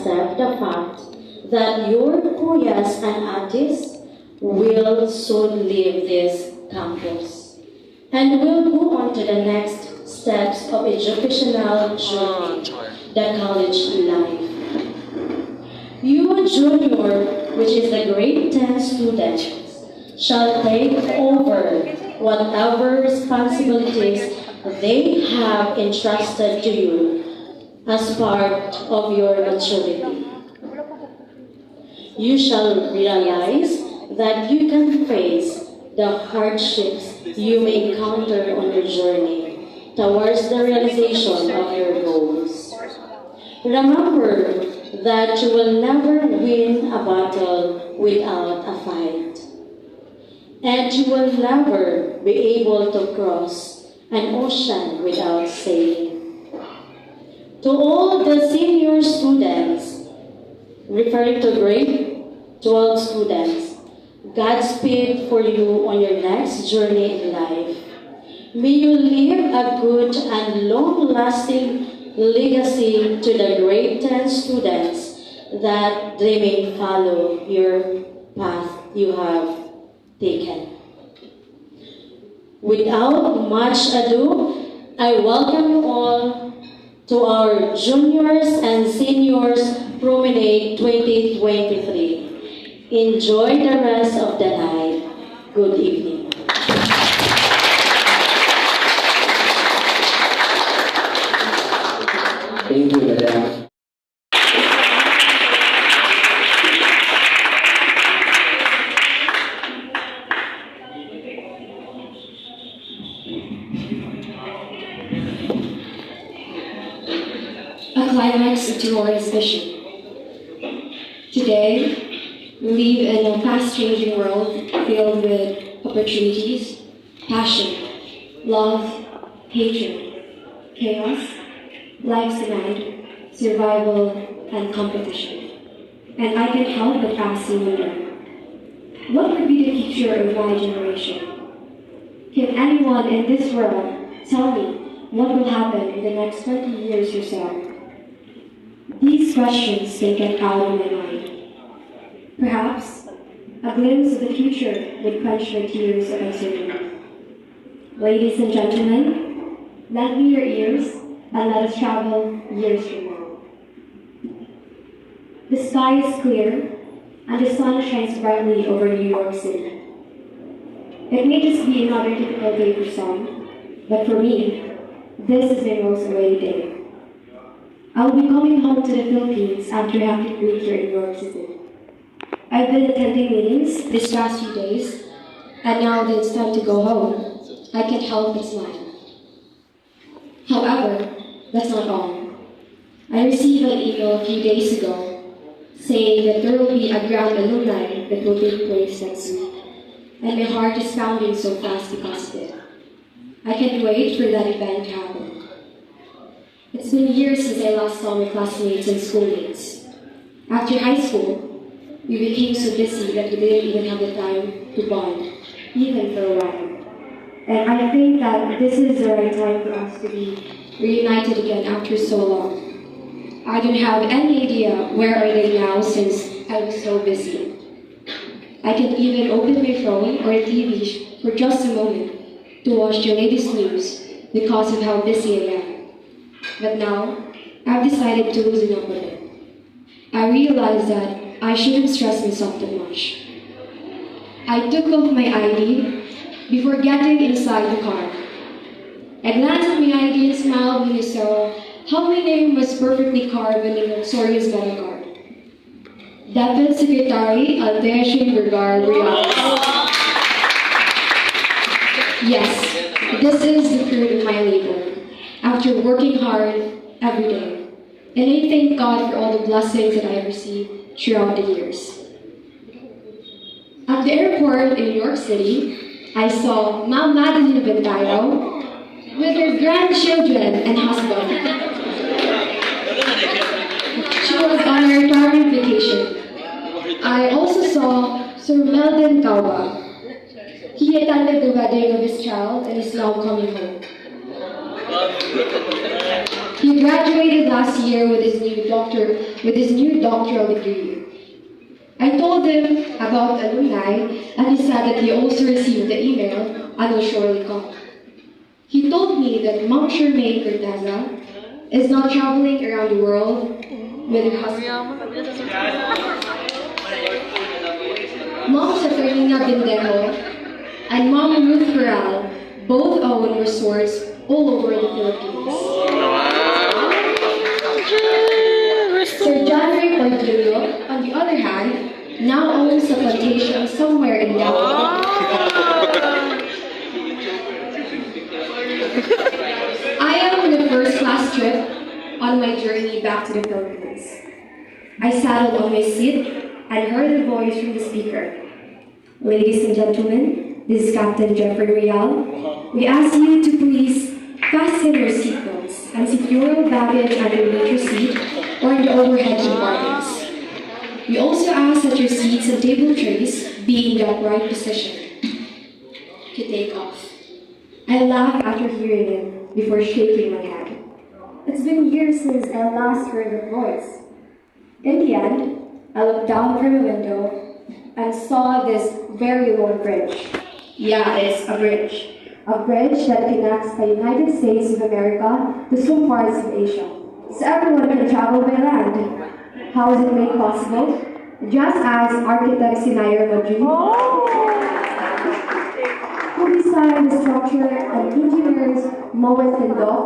accept the fact that your kuyas and aunties will soon leave this campus and will go on to the next steps of educational journey, the college life. You junior, which is the grade 10 student, shall take over whatever responsibilities they have entrusted to you as part of your maturity. You shall realize that you can face the hardships you may encounter on your journey towards the realization of your goals. Remember that you will never win a battle without a fight, and you will never be able to cross an ocean without sailing. To all the senior students, referring to grade 12 students, Godspeed for you on your next journey in life. May you leave a good and long-lasting legacy to the grade 10 students, that they may follow your path you have taken. Without much ado, I welcome you all to our Juniors and Seniors Promenade 2023. Enjoy the rest of the night. Good evening. Thank you, Madam. A climax to our mission. Today, we live in a fast-changing world filled with opportunities, passion, love, hatred, chaos, life's demand, survival, and competition. And I can't help but ask you wonder, what would be the future of my generation? Can anyone in this world tell me what will happen in the next 20 years or so? These questions can't get out of my mind. Perhaps a glimpse of the future would quench my tears of uncertainty. Ladies and gentlemen, lend me your ears and let us travel years from now. The sky is clear and the sun shines brightly over New York City. It may just be another typical day for some, but for me, this is my most awaited day. I'll be coming home to the Philippines after having been here in New York City. I've been attending meetings these past few days, and now that it's time to go home, I can't help but smile. However, that's not all. I received an email a few days ago saying that there will be a grand alumni that will take place next week, and my heart is pounding so fast because of it. I can't wait for that event to happen. It's been years since I last saw my classmates and schoolmates. After high school, we became so busy that we didn't even have the time to bond, even for a while. And I think that this is the right time for us to be reunited again after so long. I don't have any idea where are they now since I was so busy. I can even open my phone or TV for just a moment to watch the latest news because of how busy I am. But now, I've decided to loosen up a bit. I realized that I shouldn't stress myself too much. I took off my ID before getting inside the car. I glanced at my ID and smiled when I saw how my name was perfectly carved in the luxurious metal card. Dapat Secretary Aldeshing Vergara Brianna. Yes, this is the fruit of my labor. After working hard every day. And I thank God for all the blessings that I have received throughout the years. At the airport in New York City, I saw Ma'am Madeline Ventayo with her grandchildren and husband. She was on her retirement vacation. I also saw Sir Meldon Cauba. He attended the wedding of his child and is now coming home. He graduated last year with his new doctoral degree. I told him about alumni, and he said that he also received the email and will surely come. He told me that Mom Charmaine Corteza is now traveling around the world with her husband. Mom Saturina Bindejo and Mom Ruth Corral both own resorts all over the Philippines. Sir John Ray Portillo, on the other hand, now owns a plantation somewhere in Davao. I am on a first-class trip on my journey back to the Philippines. I settled on my seat and heard a voice from the speaker. Ladies and gentlemen, this is Captain Jeffrey Real. We ask you to please fasten your seatbelts and secure your baggage underneath your seat or in the overhead compartments. We also ask that your seats and table trays be in the upright position to take off. I laughed after hearing it before shaking my head. It's been years since I last heard that voice. In the end, I looked down from the window and saw this very long bridge. Yeah, it's a bridge. A bridge that connects the United States of America to some parts of Asia. So everyone can travel by land. How is it made possible? Just as architect Sinayer Madrid, who designed the structure, and engineers Moen Tindok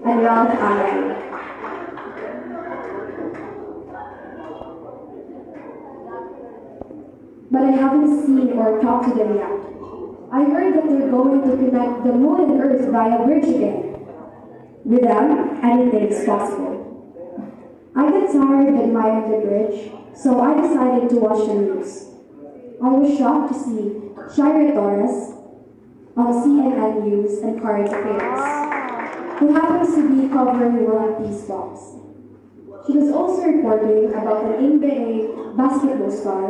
and Ralph Allen. But I haven't seen or talked to them yet. I heard that they're going to connect the moon and earth via bridge again. With them, anything is possible. I got tired of admiring the bridge, so I decided to watch the news. I was shocked to see Shira Torres on CNN News and Current Affairs, who happens to be covering one of these stocks. She was also reporting about an NBA basketball star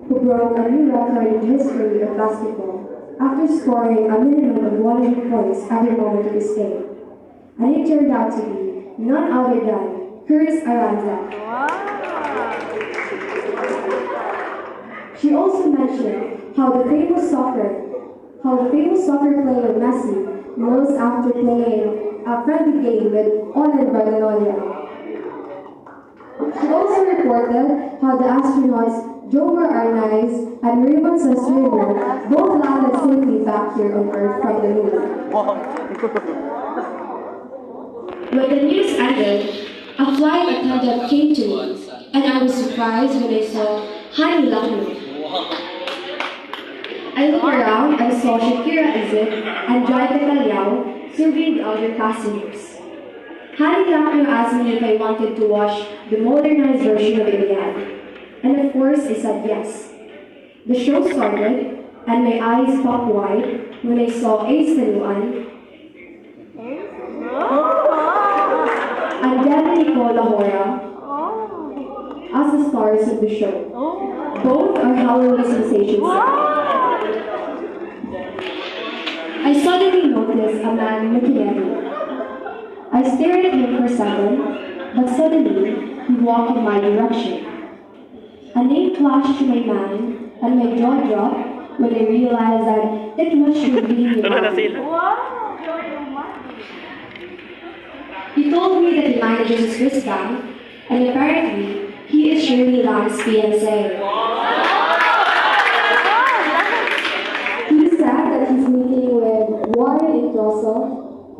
who broke a new record in the history of basketball after scoring a minimum of 100 points every moment of his game. And it turned out to be none other than Chris Aranza. She also mentioned how the famous soccer player Messi knows after playing a friendly game with Onan Bradanolia. She also reported how the astronauts Jomer Arnaiz and Raymond Sassuolo both landed safely back here on Earth from the moon. When the news ended, a flight attendant came to me, and I was surprised when I saw Hani Lakme. I looked around and saw Shakira Izid and Joy Catalao serving the other passengers. Hani Lakme asked me if I wanted to watch the modernized version of Iliad. And of course, I said yes. The show started, and my eyes popped wide when I saw Ace Tanuan and Devin Nicola Hora as the stars of the show. Both are Halloween sensations. I suddenly noticed a man looking at me. I stared at him for a second, but suddenly he walked in my direction. A name flashed to my mind, and my jaw dropped when I realized that it was Shirley. He told me that he manages a Swiss bank, and apparently he is Shirley Lang's fiancé. He said that he's meeting with Warren Introso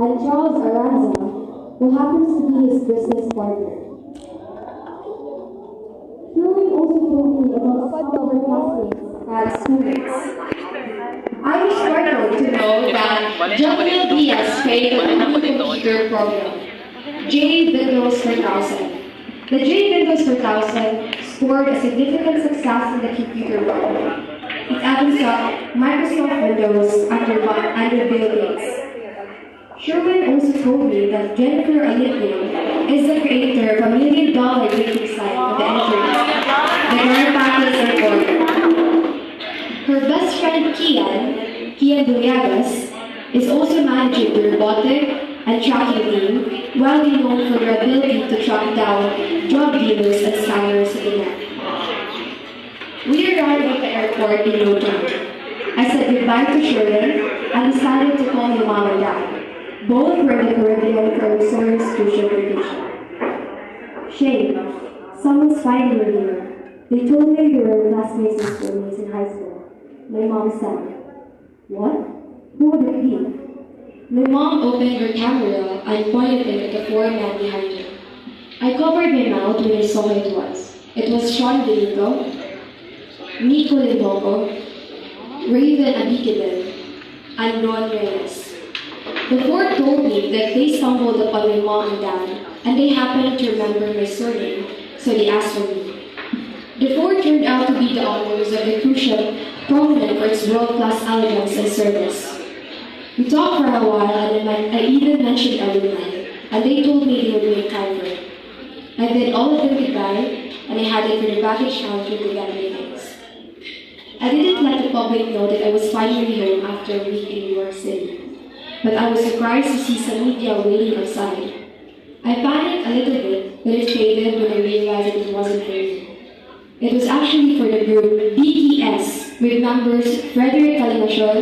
and Charles Aranza, who happens to be his business partner. Shirley also told me about some of her classmates as schoolmates. I was startled to know that Jamil Diaz failed a new computer program, J Windows 4000. The J Windows 4000 scored a significant success in the computer world. It evens up Microsoft Windows under Bill Gates. Sherwin also told me that Jennifer Alipio is the creator of $1 million dating site on the internet, the Girl Package Reporter. Her best friend Kian Duriagas, is also managing the robotic and and tracking team, widely known for their ability to track down drug dealers and scammers in the net. We arrived at the airport in no time. I said goodbye to Sharon and decided to call my mom and dad. Both were in the Caribbean for a resort's crucial vacation. Shane, someone's finding you here. They told me you were classmates and schoolmates in high school. My mom said, "What? Who would it be?" My mom opened her camera and pointed it at the four men behind her. I covered my mouth when I saw who it was. It was Sean Benito, Nico Limboco, Raven Abigidel, and Ron Reyes. The four told me that they stumbled upon my mom and dad, and they happened to remember my surname, so they asked for me. The four turned out to be the owners of the cruise ship Prom for its world-class elegance and service. We talked for a while, and I even mentioned everyone, and they told me they would make time for it. I bid all of them goodbye, and I headed for the baggage counter to get my things. I didn't let the public know that I was finally home after a week in New York City, but I was surprised to see some media waiting outside. I panicked a little bit, but it faded when I realized that it wasn't for me. It was actually for the group BES, with members Frederick Calinachol,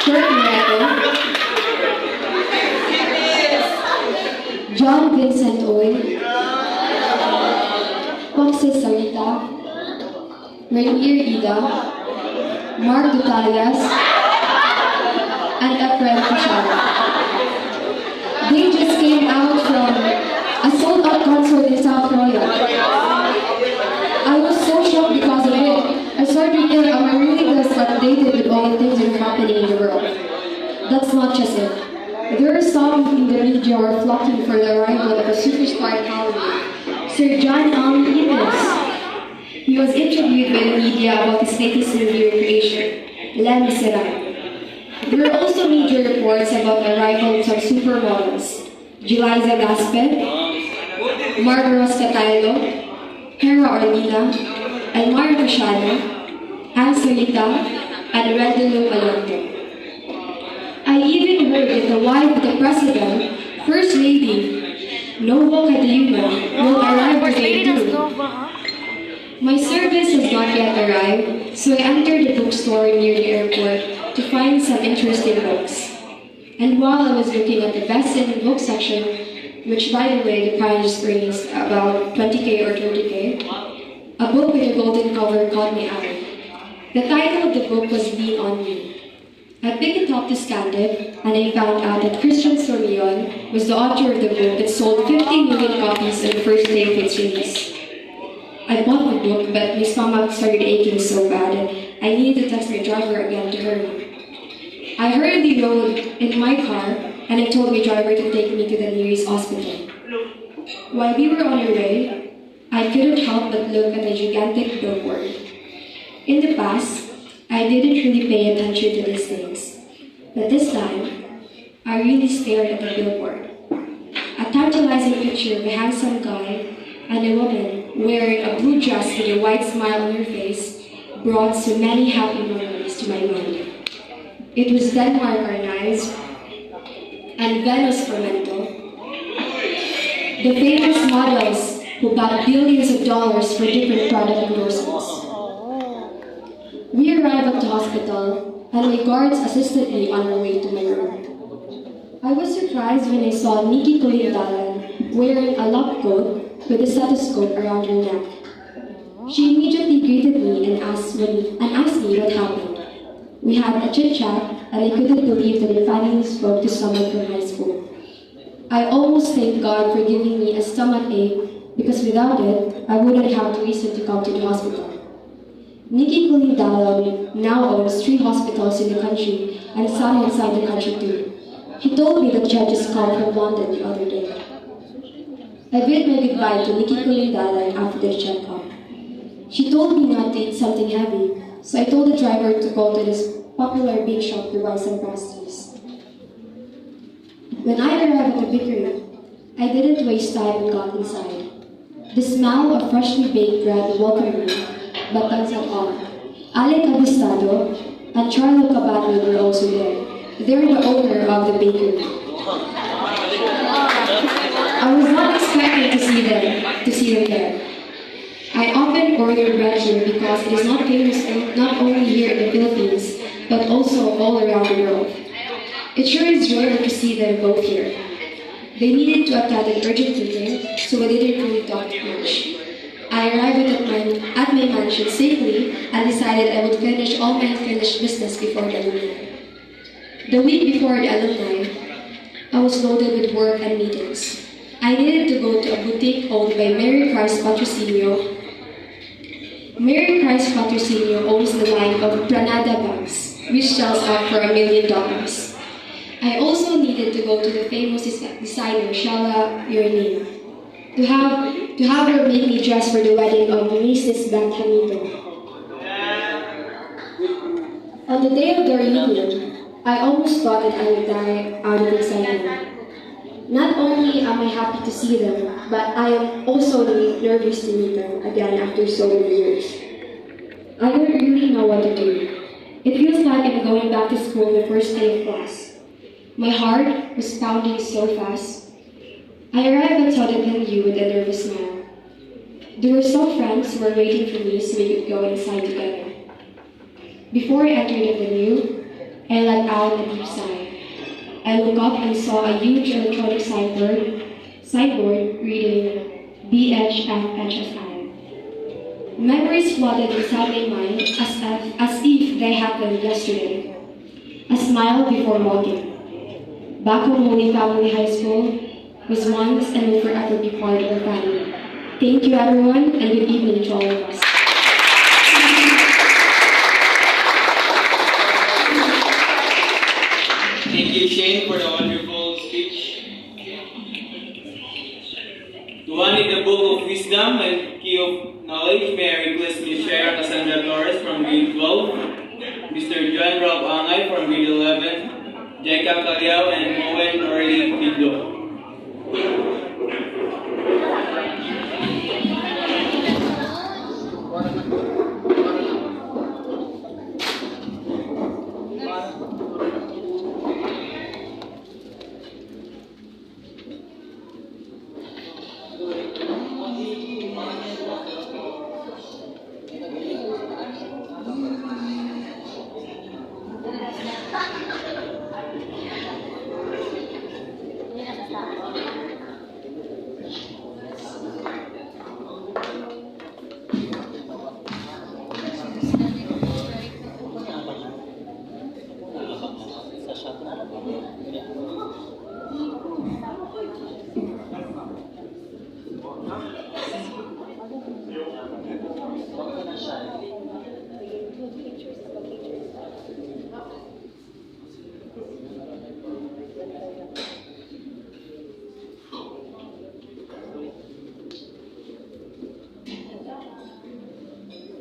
Kurt Moreto, John Vincent Oy, Foxy Sarita, Rainier Ida, Mark Dutalias, and Efren Pichara. They just came out from a sold-out concert in South Korea. I was so shocked because of it. I started thinking, am I really just updated with all the things that are happening in the world? That's not just it. There are some in the media who are flocking for the arrival of a superstar talent, Sir John Amos. He was interviewed by the media about his latest movie recreation, Les Miserables. There were also media reports about the arrival of some supermodels, Juliza Gaspe, Margaret Scatalo, Hera Orlina, Elmar Cachano, Anne Solita, and Rendelo Alonso. I even heard that the wife of the president, First Lady, Nova Catalina, will arrive today too. My service has not yet arrived, so I entered the bookstore near the airport to find some interesting books. And while I was looking at the best-selling book section, which by the way the price ranges about 20K or 30K, a book with a golden cover caught my eye. The title of the book was Lean on Me. I picked it up to scan it, and I found out that Christian Sormion was the author of the book that sold 50 million copies on the first day of its release. I bought the book, but my stomach started aching so bad, I needed to text my driver again to hurry. I hurriedly rode in my car, and I told my driver to take me to the nearest hospital. While we were on our way, I couldn't help but look at the gigantic billboard. In the past, I didn't really pay attention to these things, but this time, I really stared at the billboard. A tantalizing picture of a handsome guy and a woman wearing a blue dress with a white smile on her face brought so many happy memories to my mind. It was Denmark Arnaiz and Venus Fermento, the famous models who bought billions of dollars for different product endorsements. We arrived at the hospital, and my guards assisted me on our way to my room. I was surprised when I saw Nikki Kulindalan wearing a lab coat with a stethoscope around her neck. She immediately greeted me and asked me what happened. We had a chit-chat, and I couldn't believe that I finally spoke to someone from high school. I almost thanked God for giving me a stomach ache, because without it, I wouldn't have reason to come to the hospital. Nikki Kulindalo now owns 3 hospitals in the country and some outside the country too. He told me that she had just come from London the other day. I bid my goodbye to Nikki Kulindalo after the checkup. She told me not to eat something heavy, so I told the driver to go to this popular bake shop to buy some pastries. When I arrived at the bakery, I didn't waste time and got inside. The smell of freshly baked bread welcomed me, but that's not all. Alec Abistado and Charlo Cabano were also there. They're the owner of the bakery. I was not expecting to see them there. I often order bread here because it is not famous not only here in the Philippines, but also all around the world. It sure is rare to see them both here. They needed to attend an urgent meeting, so I didn't really talk much. I arrived at my mansion safely and decided I would finish all my unfinished business before the alumni. The week before the alumni, I was loaded with work and meetings. I needed to go to a boutique owned by Mary Christ Patrocinio. Mary Christ Patrocinio owns the line of Pranada bags, which sells out for $1 million. I also needed to go to the famous designer Shala Yernin to have her make me dress for the wedding of Mrs. Bacong. On the day of the reunion, I almost thought that I would die out of excitement. Not only am I happy to see them, but I am also nervous to meet them again after so many years. I don't really know what to do. It feels like I'm going back to school the first day of class. My heart was pounding so fast. I arrived at the venue with a nervous smile. There were some friends who were waiting for me so we could go inside together. Before I entered the venue, I let out a deep sigh. I woke up and saw a huge electronic signboard reading BHFHSI. Memories flooded inside my mind as if they happened yesterday. A smile before walking. Bacong Holy Family High School was once and will forever be part of our family. Thank you everyone, and good evening to all of us. Thank you, Shane, for the wonderful speech. To one in the book of wisdom and key of knowledge, may I request Ms. Shara Cassandra Torres from grade 12, Mr. John Rob Angay from grade 11, Jacob Caliao and Moen Orly Pindo.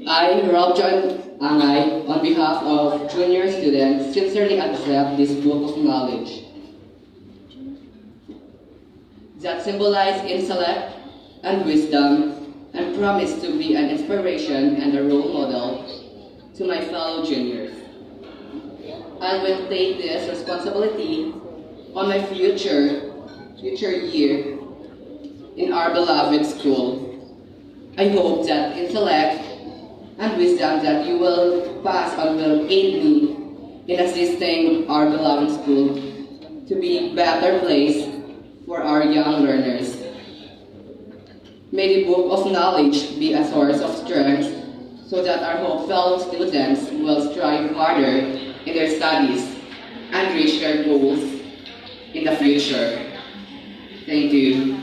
I, Rob John Angay, on behalf of junior students, sincerely accept this book of knowledge that symbolize intellect and wisdom and promise to be an inspiration and a role model to my fellow juniors. I will take this responsibility on my future year in our beloved school. I hope that intellect and wisdom that you will pass on will aid me in assisting our beloved school to be a better place for our young learners. May the book of knowledge be a source of strength so that our fellow students will strive harder in their studies and reach their goals in the future. Thank you.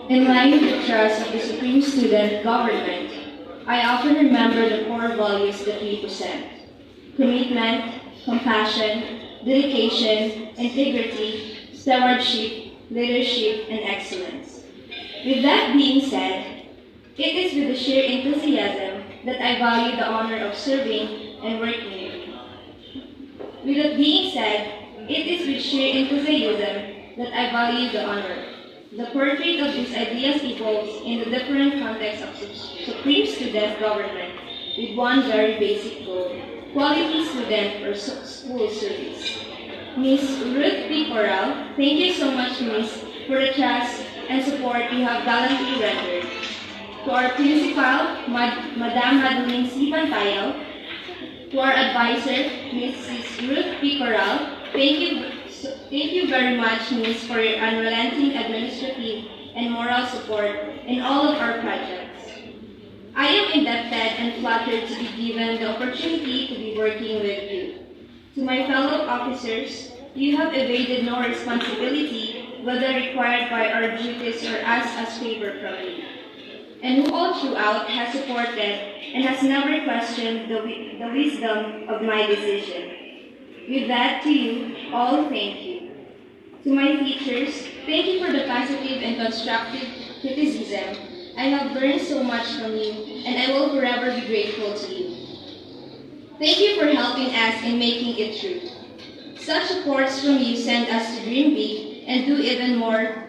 In line with the trust of the Supreme Student Government, I often remember the core values that we present: commitment, compassion, dedication, integrity, stewardship, leadership, and excellence. With that being said, it is with the sheer enthusiasm that I value the honor of serving and working with you. With that being said, It is with sheer enthusiasm that I value the honor. The portrait of these ideas evolves in the different contexts of supreme student government with one very basic goal: quality student or school service. Ms. Ruth P. Corral, thank you so much, Miss, for the trust and support you have gallantly rendered. To our principal, Madam Madeline C. Pantayo, to our advisor, Mrs. Ruth P. Corral, thank you very much, Miss, for your unrelenting administrative and moral support in all of our projects. I am indebted and flattered to be given the opportunity to be working with you. To my fellow officers, you have evaded no responsibility, whether required by our duties or asked as favor from me, and who all throughout has supported and has never questioned the wisdom of my decision. With that, to you, all thank you. To my teachers, thank you for the positive and constructive criticism. I have learned so much from you, and I will forever be grateful to you. Thank you for helping us in making it true. Such supports from you send us to dream big and do even more.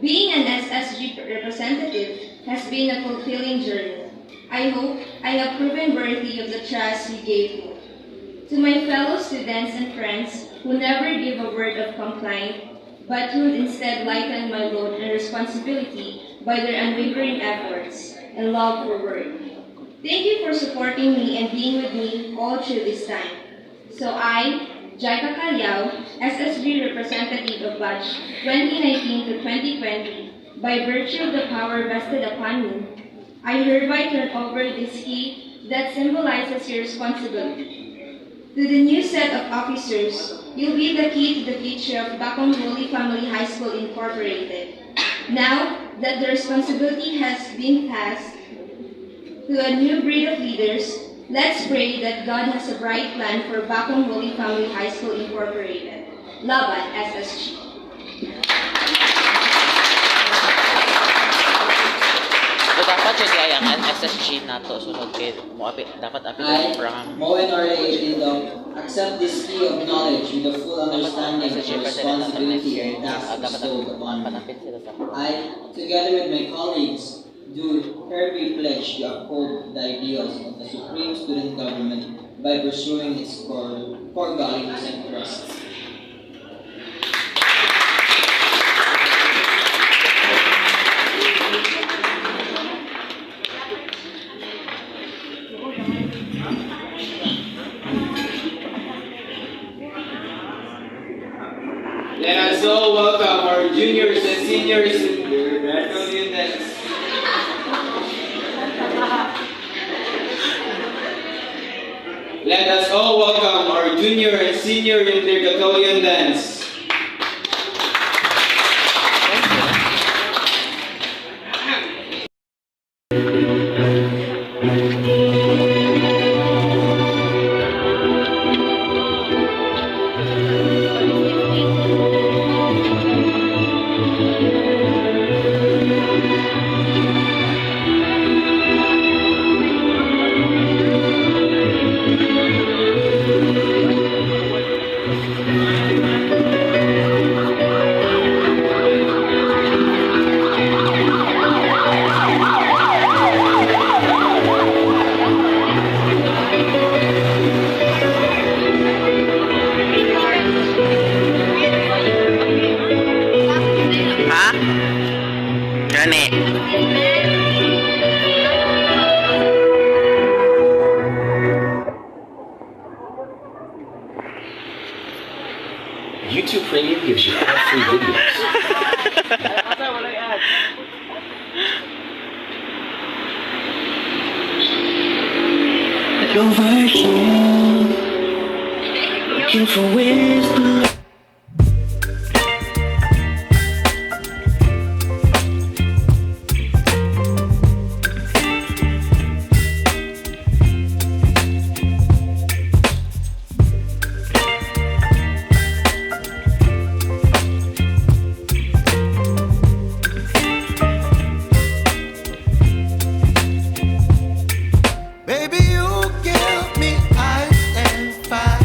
Being an SSG representative has been a fulfilling journey. I hope I have proven worthy of the trust you gave me. To my fellow students and friends who never give a word of complaint, but who instead lighten my load and responsibility by their unwavering efforts and love for work. Thank you for supporting me and being with me all through this time. So I, Jaika Calyao, SSG representative of batch 2019 to 2020, by virtue of the power vested upon me, I hereby turn over this key that symbolizes your responsibility. To the new set of officers, you'll be the key to the future of Bacong Holy Family High School Incorporated. Now that the responsibility has been passed to a new breed of leaders, let's pray that God has a bright plan for Bacong Holy Family High School Incorporated. Laban, SSG. So dapat yung diayangan SSG na to sunod kay mo dapat apil I, Prom. Moen Lindo, accept this key of knowledge with the full understanding of the responsibility and task bestowed upon me. I, together with my colleagues, do hereby pledge to uphold the ideals of the Supreme Student Government by pursuing its core values and trusts. Let us all welcome our juniors and seniors in their graduate units. Let us all welcome our junior and senior intercatolian dance. Ha? Gani. YouTube Premium gives you ad-free videos. Over here, looking for wisdom. Baby, you give me ice and fire.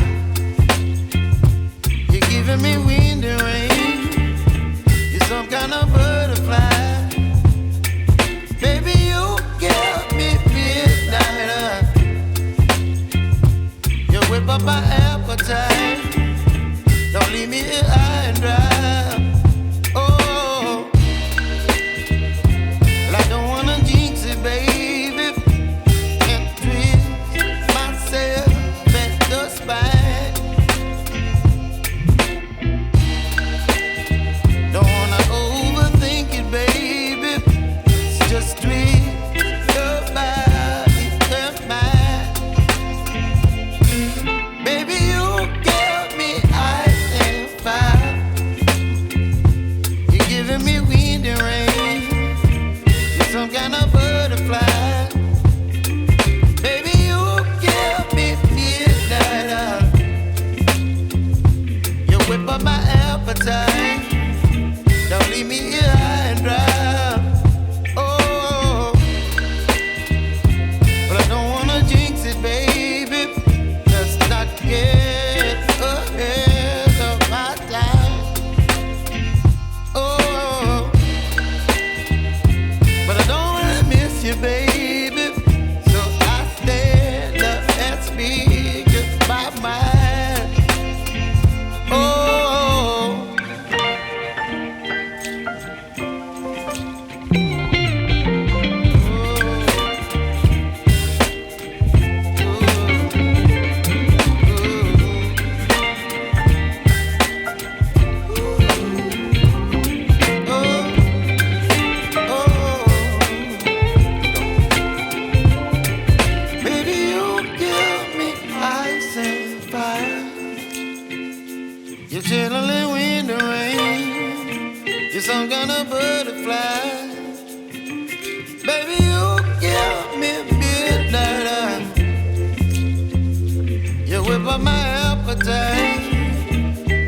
up my appetite.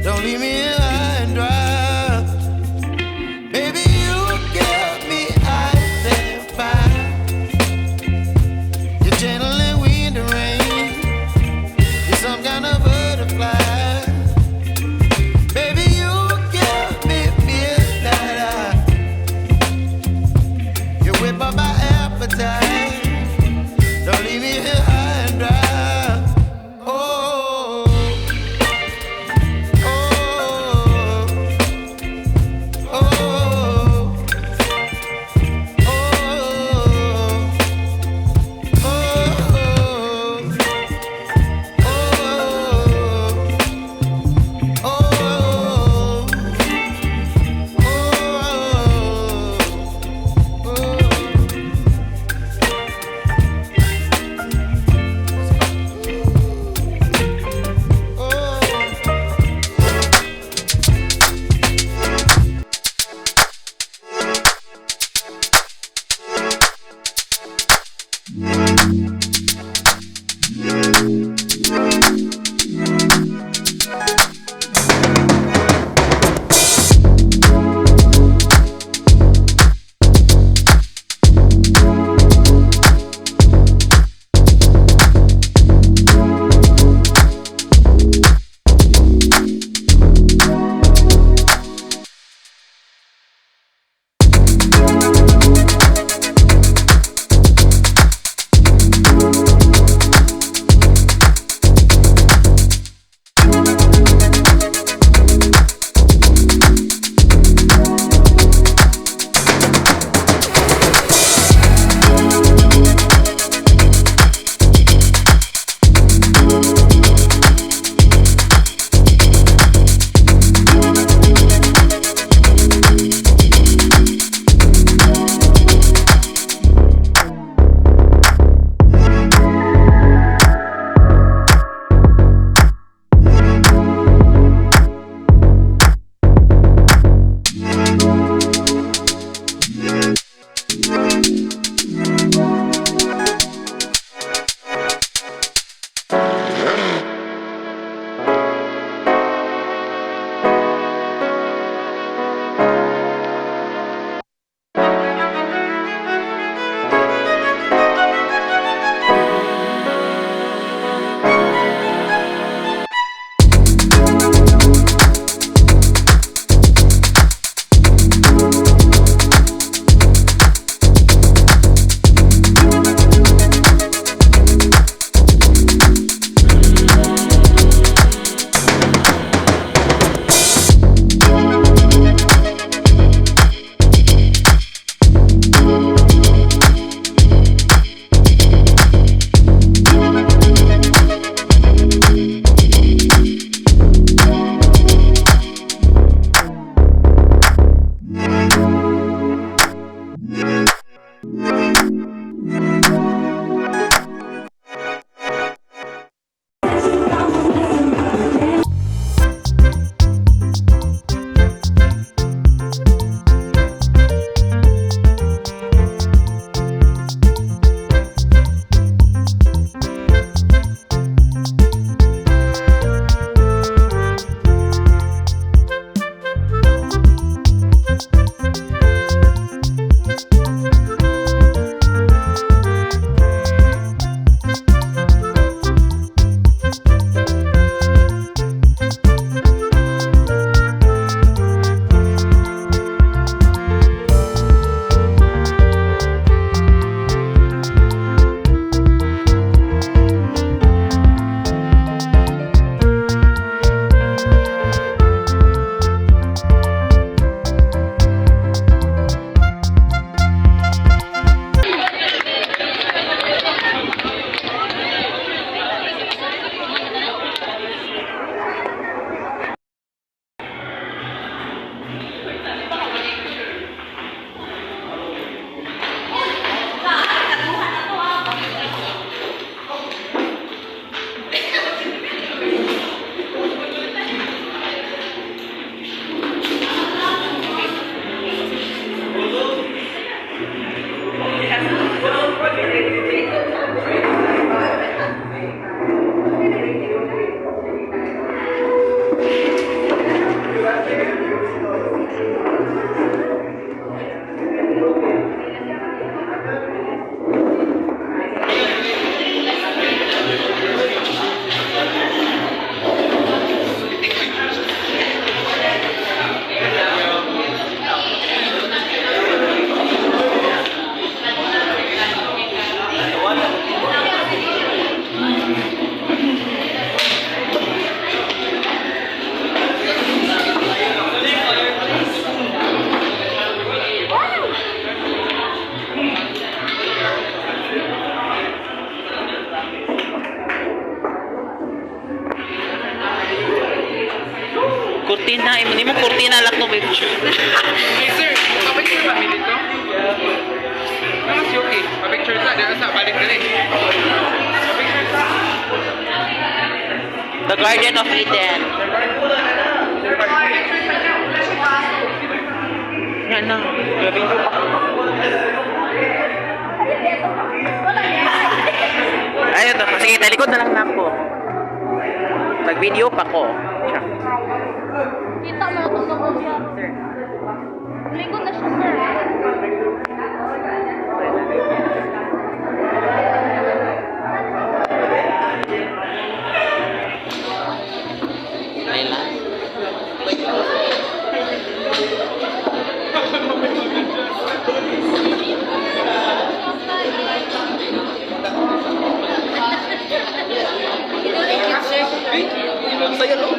Don't leave me here high and dry. Baby, you give me ice and fire. You're gentle and wind and rain. You're some kind of butterfly. Baby, you give me midnight. You whip up my appetite. Don't leave me here high and dry. Oh, oh, oh, oh, kurtina. Hindi mo kurtina lang to picture. Hey sir, pa-picture kami dito? Mas okay. Pa-picture sa, dito sa, balik na rin. Pa-picture sa. The Garden of Eden. Yan na. Gabi ko pa. Ayun to. Sige, talikod na lang na ako. Nag-video pa ko. Kita mo itong siya, sir. Likod na siya, sir. Layla. Saya lo.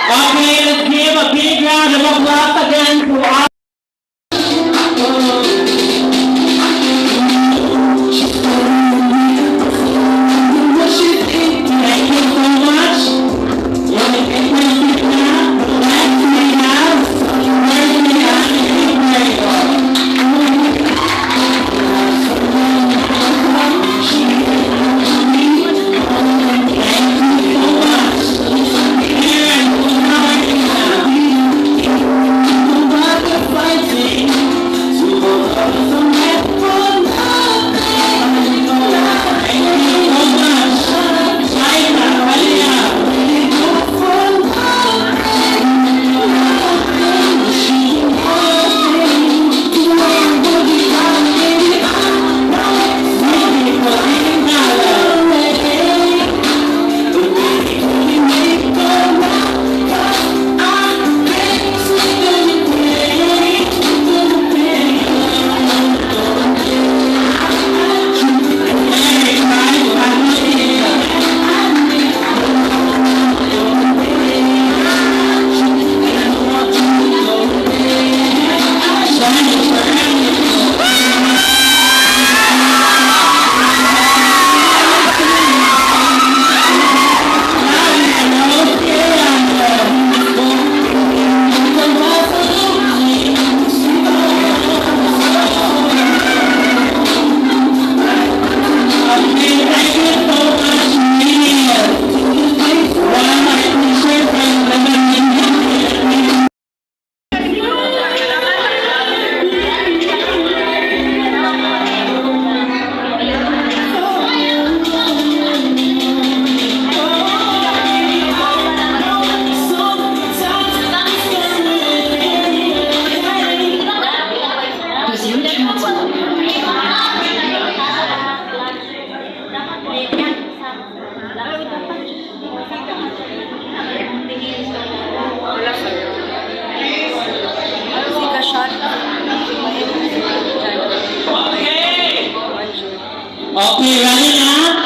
Okay, let's give a big round of applause again to Okay, ready now?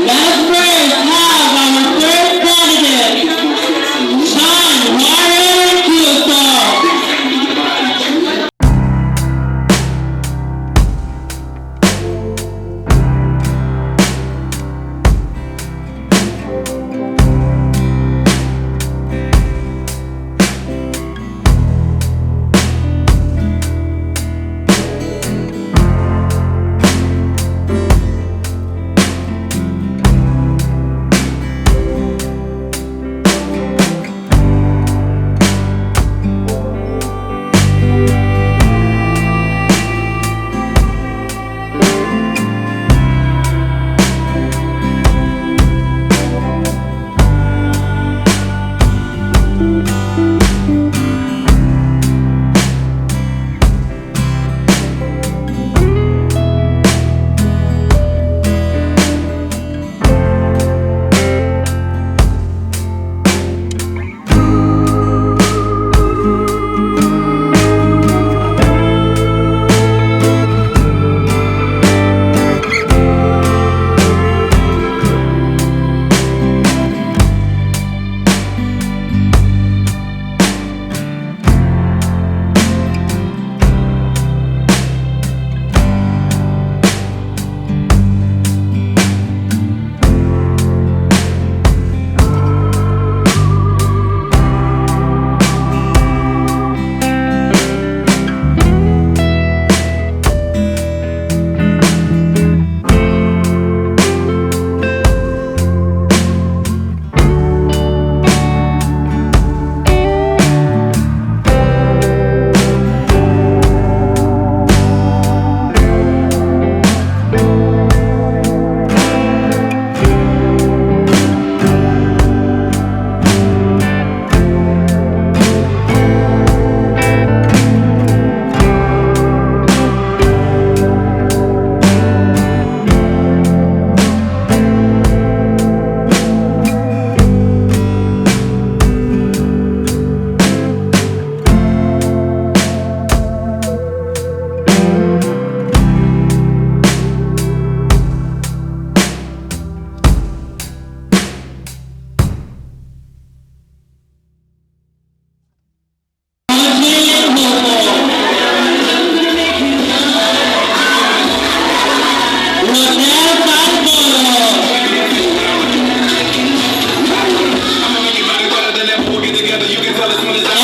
Let's first have our first candidate, Sean Warren Kyoto. Together, you can tell us when it's